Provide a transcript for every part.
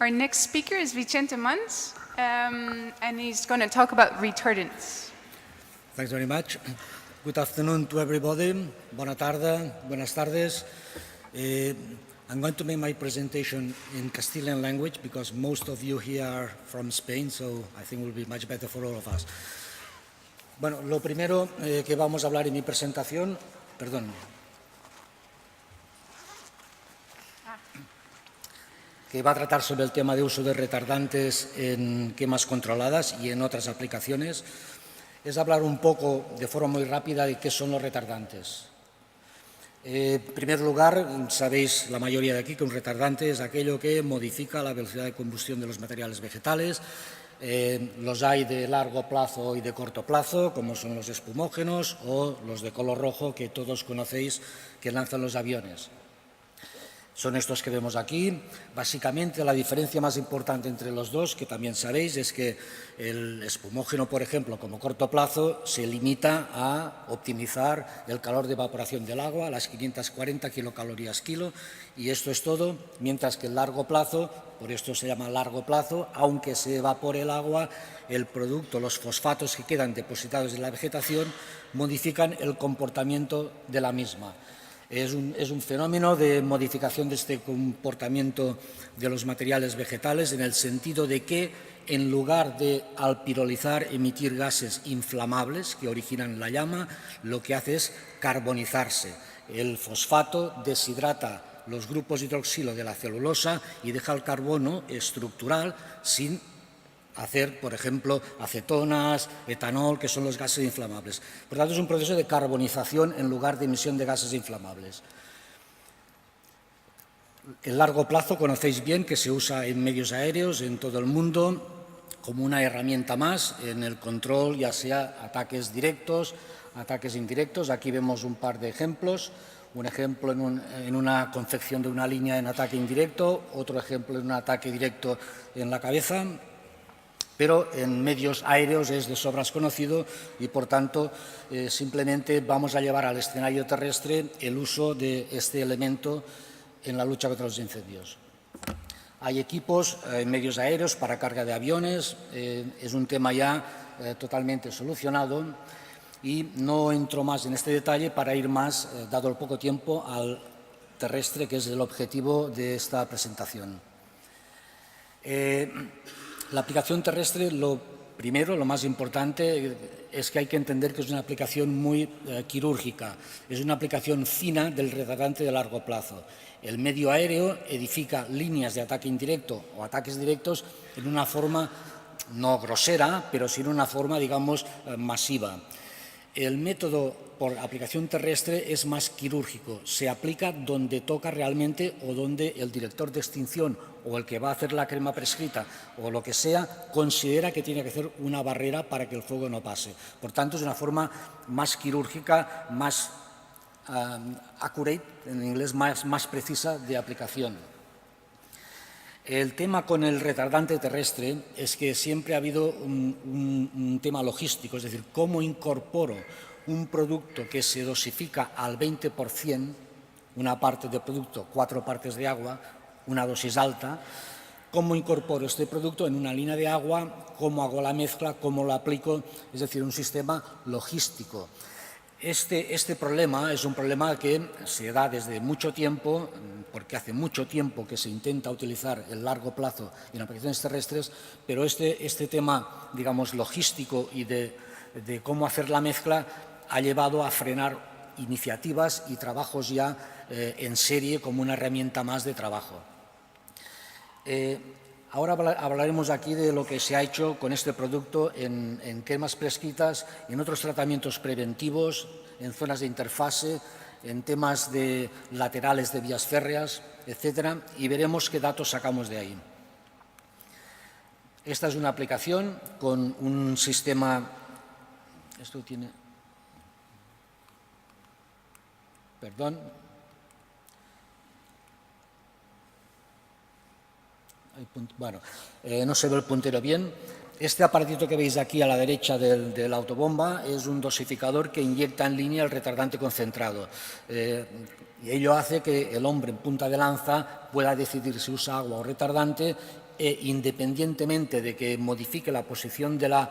Our next speaker is Vicente Mans, and he's going to talk about retardants. Thanks very much. Good afternoon to everybody. Buena tarde, buenas tardes. I'm going to make my presentation in Castilian language because most of you here are from Spain, so I think it will be much better for all of us. Bueno, lo primero que vamos a hablar en mi presentación, que va a tratar sobre el tema de uso de retardantes en quemas controladas y en otras aplicaciones, es hablar un poco de forma muy rápida de qué son los retardantes. En primer lugar, sabéis la mayoría de aquí que un retardante es aquello que modifica la velocidad de combustión de los materiales vegetales. Los hay de largo plazo y de corto plazo, como son los espumógenos o los de color rojo que todos conocéis que lanzan los aviones. Son estos que vemos aquí. Básicamente, la diferencia más importante entre los dos, que también sabéis, es que el espumógeno, por ejemplo, como corto plazo, se limita a optimizar el calor de evaporación del agua a las 540 kilocalorías kilo, y esto es todo, mientras que el largo plazo, por esto se llama largo plazo, aunque se evapore el agua, el producto, los fosfatos que quedan depositados en la vegetación, modifican el comportamiento de la misma. Es un fenómeno de modificación de este comportamiento de los materiales vegetales en el sentido de que, en lugar de al pirolizar emitir gases inflamables que originan la llama, lo que hace es carbonizarse. El fosfato deshidrata los grupos hidroxilo de la celulosa y deja el carbono estructural sin hacer, por ejemplo, acetonas, etanol, que son los gases inflamables. Por tanto, es un proceso de carbonización en lugar de emisión de gases inflamables. El largo plazo conocéis bien que se usa en medios aéreos en todo el mundo como una herramienta más en el control, ya sea ataques directos, ataques indirectos. Aquí vemos un par de ejemplos. Un ejemplo en una confección de una línea en ataque indirecto, otro ejemplo en un ataque directo en la cabeza. Pero en medios aéreos es de sobras conocido y, por tanto, simplemente vamos a llevar al escenario terrestre el uso de este elemento en la lucha contra los incendios. Hay equipos en medios aéreos para carga de aviones, es un tema ya totalmente solucionado y no entro más en este detalle para ir más, dado el poco tiempo, al terrestre, que es el objetivo de esta presentación. La aplicación terrestre, lo primero, lo más importante, es que hay que entender que es una aplicación muy quirúrgica, es una aplicación fina del retardante de largo plazo. El medio aéreo edifica líneas de ataque indirecto o ataques directos en una forma no grosera, pero sí en una forma, digamos, masiva. El método por aplicación terrestre es más quirúrgico, se aplica donde toca realmente o donde el director de extinción o el que va a hacer la crema prescrita o lo que sea considera que tiene que hacer una barrera para que el fuego no pase. Por tanto, es una forma más quirúrgica, más accurate, en inglés más precisa de aplicación. El tema con el retardante terrestre es que siempre ha habido un tema logístico, es decir, cómo incorporo un producto que se dosifica al 20%, una parte de producto, 4 partes de agua, una dosis alta, cómo incorporo este producto en una línea de agua, cómo hago la mezcla, cómo lo aplico, es decir, un sistema logístico. Este problema es un problema que se da desde mucho tiempo, porque hace mucho tiempo que se intenta utilizar el largo plazo en aplicaciones terrestres, pero este tema, digamos, logístico y de cómo hacer la mezcla ha llevado a frenar iniciativas y trabajos ya en serie como una herramienta más de trabajo. Ahora hablaremos aquí de lo que se ha hecho con este producto en quemas prescritas, en otros tratamientos preventivos, en zonas de interfase, en temas de laterales de vías férreas, etcétera, y veremos qué datos sacamos de ahí. Esta es una aplicación con un sistema. Esto tiene. Perdón. Bueno, no se ve el puntero bien. Este aparatito que veis aquí a la derecha de la autobomba es un dosificador que inyecta en línea el retardante concentrado. Y ello hace que el hombre en punta de lanza pueda decidir si usa agua o retardante independientemente de que modifique la posición de la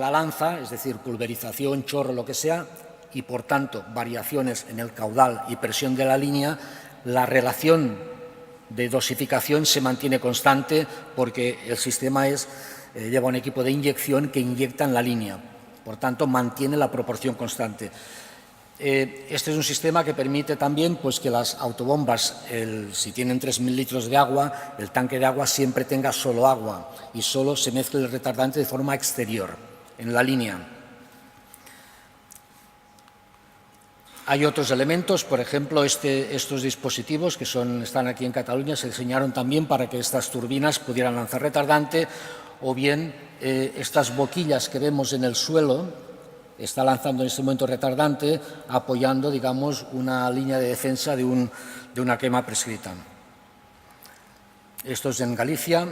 lanza, es decir, pulverización, chorro, lo que sea, y por tanto variaciones en el caudal y presión de la línea, la relación de dosificación se mantiene constante porque el sistema lleva un equipo de inyección que inyecta en la línea, por tanto mantiene la proporción constante. Este es un sistema que permite también pues, que las autobombas, si tienen 3.000 litros de agua, el tanque de agua siempre tenga solo agua y solo se mezcle el retardante de forma exterior, en la línea. Hay otros elementos, por ejemplo, estos dispositivos que están aquí en Cataluña se diseñaron también para que estas turbinas pudieran lanzar retardante, o bien estas boquillas que vemos en el suelo, está lanzando en este momento retardante, apoyando, digamos, una línea de defensa de una quema prescrita. Esto es en Galicia.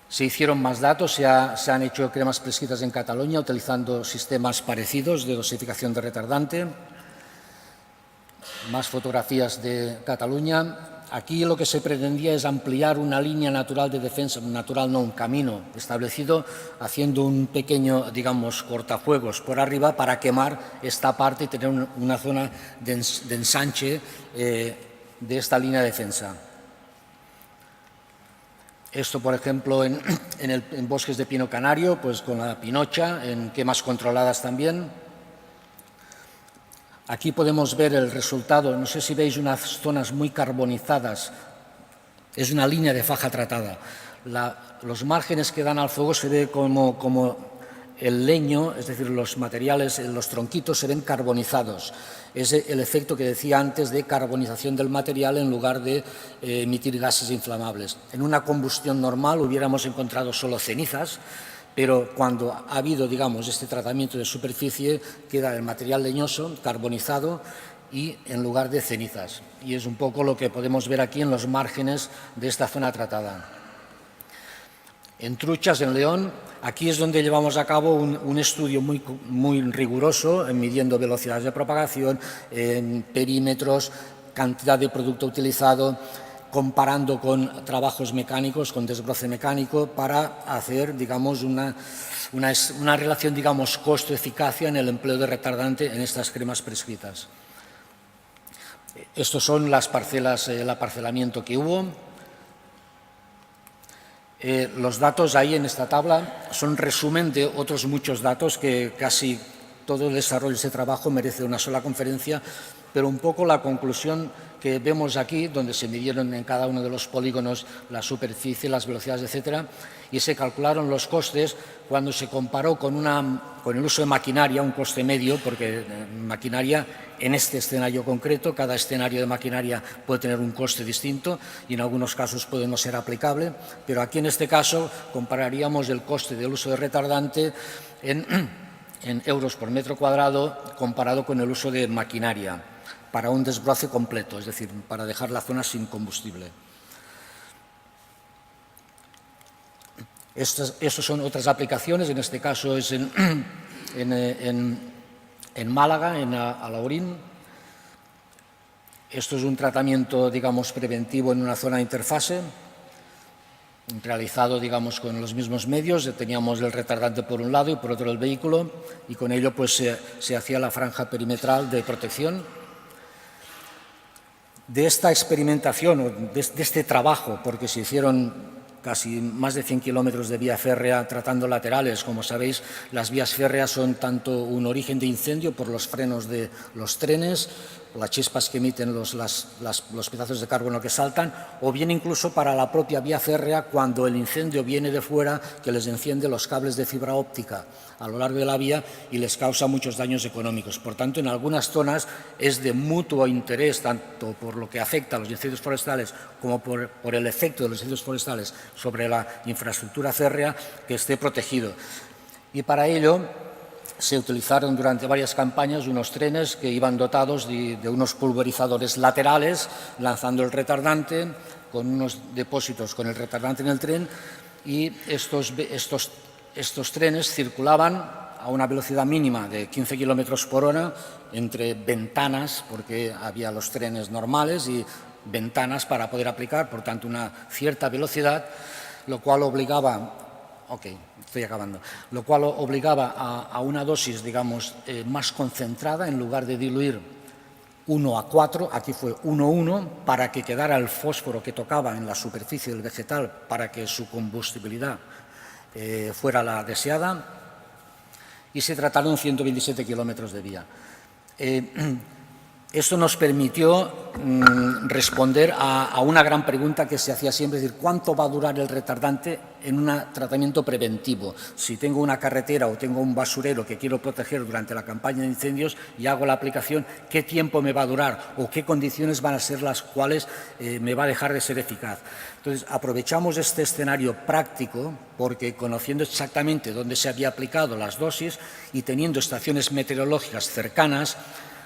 Se hicieron más datos, se han hecho cremas prescritas en Cataluña utilizando sistemas parecidos de dosificación de retardante. Más fotografías de Cataluña. Aquí lo que se pretendía es ampliar una línea natural de defensa, natural no, un camino establecido, haciendo un pequeño, digamos, cortafuegos por arriba para quemar esta parte y tener una zona de ensanche de esta línea de defensa. Esto, por ejemplo, en bosques de pino canario, pues con la pinocha, en quemas controladas también. Aquí podemos ver el resultado, no sé si veis unas zonas muy carbonizadas, es una línea de faja tratada. Los márgenes que dan al fuego se ve como el leño, es decir, los materiales, los tronquitos se ven carbonizados. Es el efecto que decía antes de carbonización del material en lugar de emitir gases inflamables. En una combustión normal hubiéramos encontrado solo cenizas, pero cuando ha habido, digamos, este tratamiento de superficie, queda el material leñoso, carbonizado y en lugar de cenizas. Y es un poco lo que podemos ver aquí en los márgenes de esta zona tratada. En Truchas, en León, aquí es donde llevamos a cabo un estudio muy riguroso, midiendo velocidades de propagación, perímetros, cantidad de producto utilizado, comparando con trabajos mecánicos, con desbroce mecánico, para hacer, digamos, una relación, digamos, costo-eficacia en el empleo de retardante en estas cremas prescritas. Estos son las parcelas, el aparcelamiento que hubo. Los datos ahí en esta tabla son resumen de otros muchos datos que casi todo el desarrollo de ese trabajo merece una sola conferencia, pero un poco la conclusión que vemos aquí, donde se midieron en cada uno de los polígonos la superficie, las velocidades, etcétera, y se calcularon los costes cuando se comparó con el uso de maquinaria, un coste medio, porque maquinaria en este escenario concreto, cada escenario de maquinaria puede tener un coste distinto y en algunos casos puede no ser aplicable, pero aquí en este caso compararíamos el coste del uso de retardante en euros por metro cuadrado comparado con el uso de maquinaria para un desbroce completo, es decir, para dejar la zona sin combustible. Estas son otras aplicaciones, en este caso es en Málaga, en Alhaurín. Esto es un tratamiento, digamos, preventivo en una zona de interfase, realizado, digamos, con los mismos medios. Teníamos el retardante por un lado y por otro el vehículo, y con ello pues, se hacía la franja perimetral de protección. De esta experimentación, de este trabajo, porque se hicieron casi más de 100 kilómetros de vía férrea tratando laterales. Como sabéis, las vías férreas son tanto un origen de incendio por los frenos de los trenes, las chispas que emiten los pedazos de carbono que saltan, o bien incluso para la propia vía férrea cuando el incendio viene de fuera, que les enciende los cables de fibra óptica a lo largo de la vía y les causa muchos daños económicos. Por tanto, en algunas zonas es de mutuo interés, tanto por lo que afecta a los incendios forestales como por el efecto de los incendios forestales sobre la infraestructura férrea, que esté protegido. Y para ello se utilizaron durante varias campañas unos trenes que iban dotados de unos pulverizadores laterales, lanzando el retardante, con unos depósitos con el retardante en el tren, y estos trenes circulaban a una velocidad mínima de 15 kilómetros por hora entre ventanas, porque había los trenes normales y ventanas para poder aplicar, por tanto, una cierta velocidad, lo cual obligaba a una dosis, digamos, más concentrada, en lugar de diluir 1:4, aquí fue 1:1, para que quedara el fósforo que tocaba en la superficie del vegetal para que su combustibilidad fuera la deseada, y se trataron 127 kilómetros de vía. Esto nos permitió responder a una gran pregunta que se hacía siempre, es decir, ¿cuánto va a durar el retardante en un tratamiento preventivo? Si tengo una carretera o tengo un basurero que quiero proteger durante la campaña de incendios y hago la aplicación, ¿qué tiempo me va a durar o qué condiciones van a ser las cuales me va a dejar de ser eficaz? Entonces, aprovechamos este escenario práctico porque, conociendo exactamente dónde se había aplicado las dosis y teniendo estaciones meteorológicas cercanas,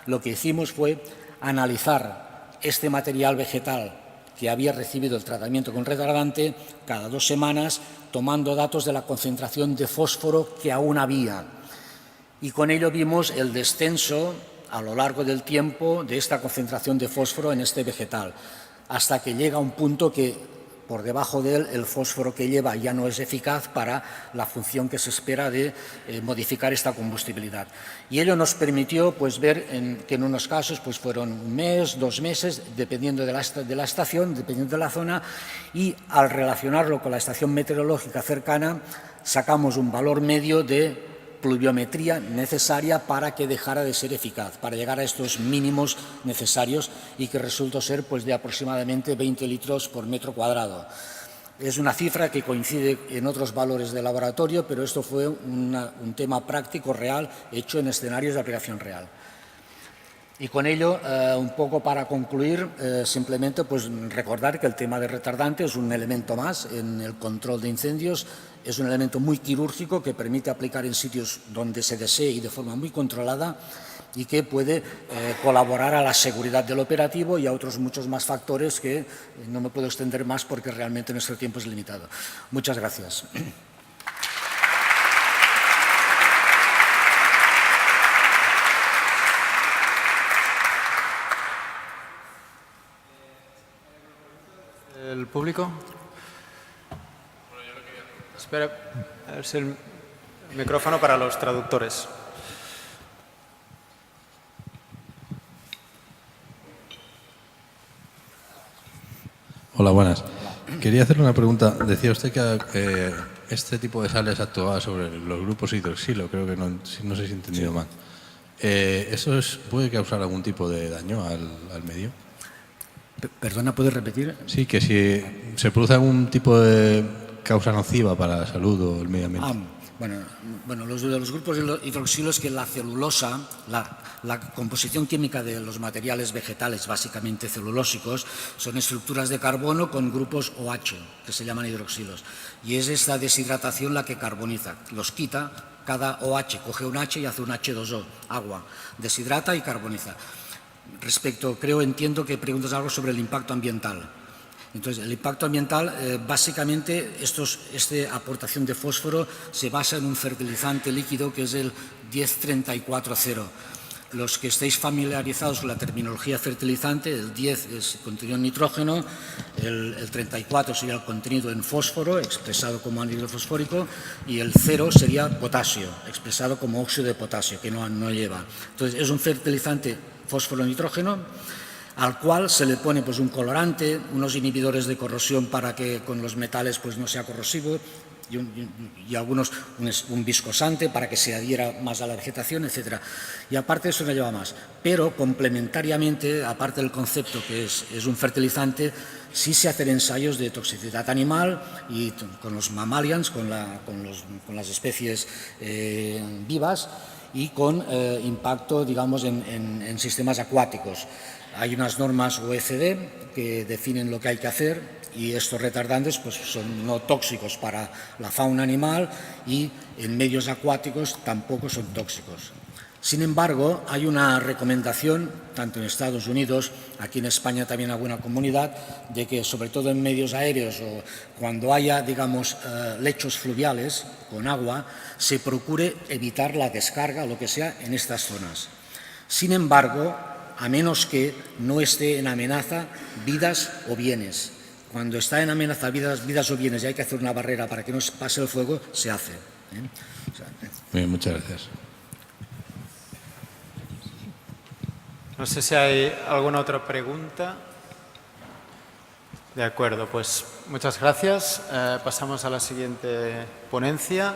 lo que hicimos fue analizar este material vegetal que había recibido el tratamiento con retardante cada 2 semanas, tomando datos de la concentración de fósforo que aún había. Y con ello vimos el descenso a lo largo del tiempo de esta concentración de fósforo en este vegetal, hasta que llega a un punto que por debajo de él el fósforo que lleva ya no es eficaz para la función que se espera de modificar esta combustibilidad. Y ello nos permitió ver que en unos casos fueron 1 mes, 2 meses, dependiendo de la estación, dependiendo de la zona, y al relacionarlo con la estación meteorológica cercana sacamos un valor medio de pluviometría necesaria para que dejara de ser eficaz, para llegar a estos mínimos necesarios, y que resultó ser de aproximadamente 20 litros por metro cuadrado. Es una cifra que coincide en otros valores de laboratorio, pero esto fue un tema práctico real hecho en escenarios de aplicación real. Y con ello, un poco para concluir, simplemente recordar que el tema de retardante es un elemento más en el control de incendios. Es un elemento muy quirúrgico que permite aplicar en sitios donde se desee y de forma muy controlada, y que puede colaborar a la seguridad del operativo y a otros muchos más factores que no me puedo extender más porque realmente nuestro tiempo es limitado. Muchas gracias. ¿El público? Espera, a ver si el micrófono para los traductores. Hola, buenas. Quería hacerle una pregunta. Decía usted que este tipo de sales actuaba sobre los grupos hidroxilo, creo que no sé si he entendido mal. ¿Eso puede causar algún tipo de daño al medio? Perdona, ¿puedes repetir? Sí, que si se produce algún tipo de causa nociva para la salud o el medio ambiente. Bueno, los de los grupos hidroxilos, que la celulosa, la composición química de los materiales vegetales, básicamente celulósicos, son estructuras de carbono con grupos OH, que se llaman hidroxilos. Y es esta deshidratación la que carboniza, los quita, cada OH coge un H y hace un H2O, agua, deshidrata y carboniza. Entiendo que preguntas algo sobre el impacto ambiental. Entonces, el impacto ambiental, básicamente, esta aportación de fósforo se basa en un fertilizante líquido que es el 1034-0. Los que estéis familiarizados con la terminología fertilizante, el 10 es contenido en nitrógeno, el 34 sería el contenido en fósforo, expresado como anhídrido fosfórico, y el 0 sería potasio, expresado como óxido de potasio, que no lleva. Entonces, es un fertilizante fósforo-nitrógeno, al cual se le pone un colorante, unos inhibidores de corrosión para que con los metales no sea corrosivo, y algunos un viscosante para que se adhiera más a la vegetación, etc. Y aparte de eso no lleva más. Pero complementariamente, aparte del concepto que es un fertilizante, sí se hacen ensayos de toxicidad animal y con los mammalians, con las especies vivas, y con impacto, digamos, en sistemas acuáticos. Hay unas normas OECD que definen lo que hay que hacer, y estos retardantes son no tóxicos para la fauna animal, y en medios acuáticos tampoco son tóxicos. Sin embargo, hay una recomendación, tanto en Estados Unidos, aquí en España también hay alguna comunidad, de que sobre todo en medios aéreos o cuando haya, digamos, lechos fluviales con agua, se procure evitar la descarga, lo que sea, en estas zonas. Sin embargo, a menos que no esté en amenaza vidas o bienes. Cuando está en amenaza vidas o bienes y hay que hacer una barrera para que no pase el fuego, se hace. Bien, muchas gracias. No sé si hay alguna otra pregunta. De acuerdo, pues muchas gracias. Pasamos a la siguiente ponencia.